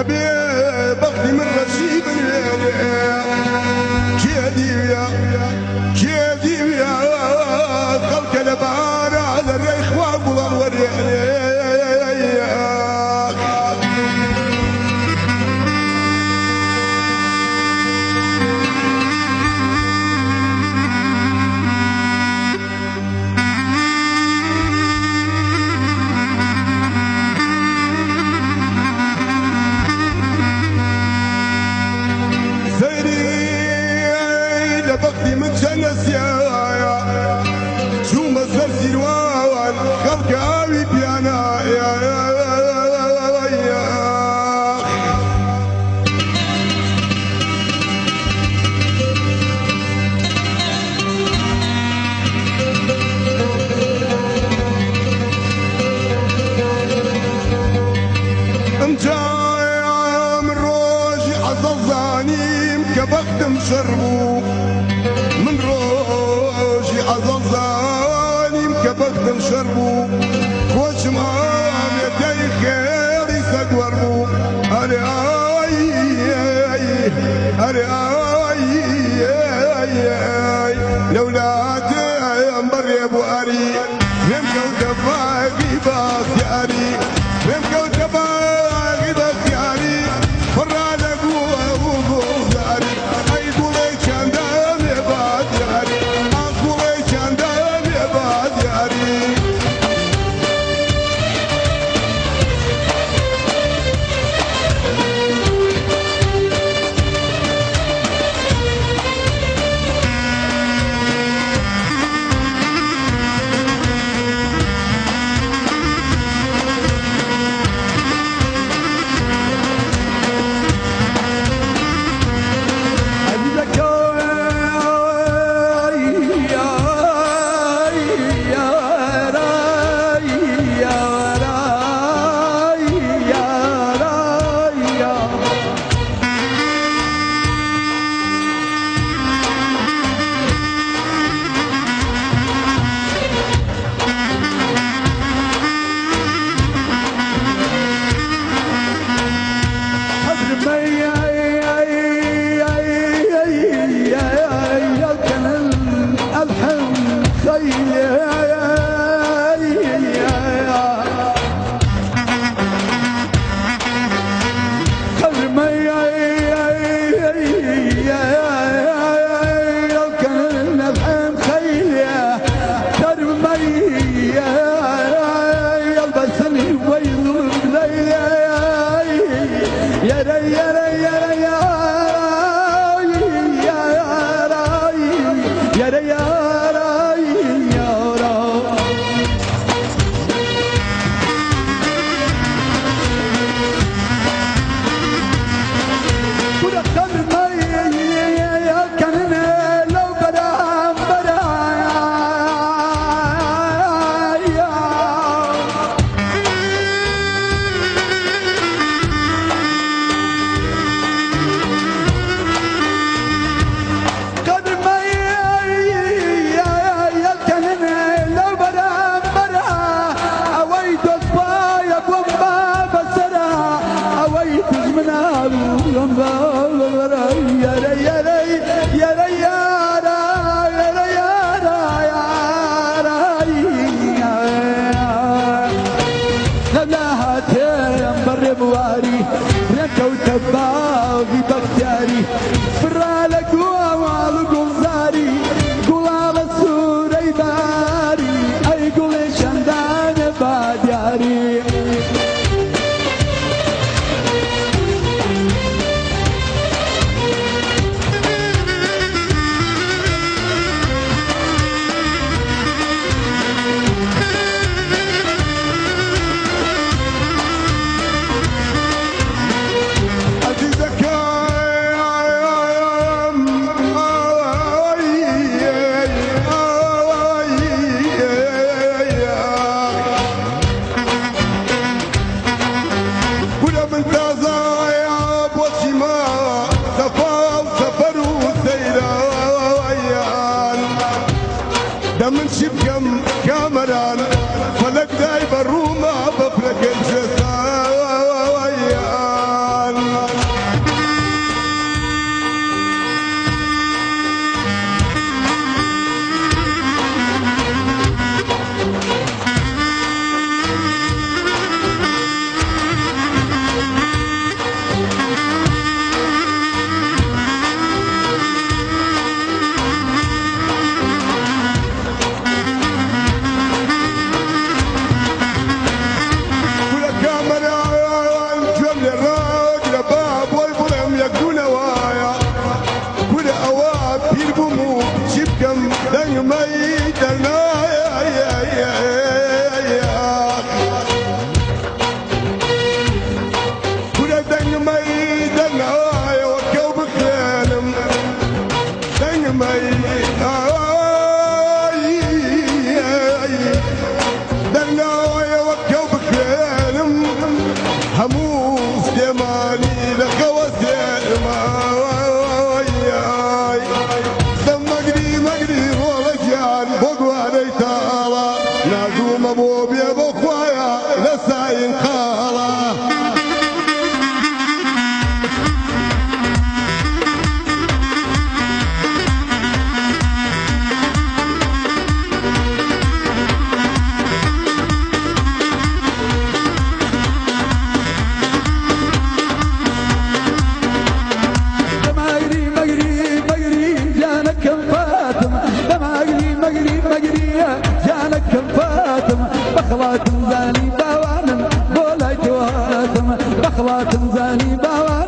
أبي بغدي من رشيد كيدي يا خلق البار على الريخ وابو الوريح متجنس يا شو مصدر سلوان خلق عاوي بيانا يا انت يا من روجي عززاني مكبخت مشربو من روجي عززاني مكبخت مشربو خوش مام يدي خير يسد وربو أري لولادي مبري ابو أري يمكو دفاقي باس يا أري يمكو دفاقي باس يا أري فرالك وابو أري أيقولي كان دام يباد يا أري أقولي كان دام يباد يا أري باغي بختاري فرالك وامال قلزاري قول على السوري باري اي قول شندان بادياري حموس كمالي لك وسيما دمقني مقني ورجال بقوالي تالا ناقوم ابو بيب اخوايا لساين خالا جانك كفاتم بخلات زاني باوانم بولاي تواتم بخلات زاني باوانم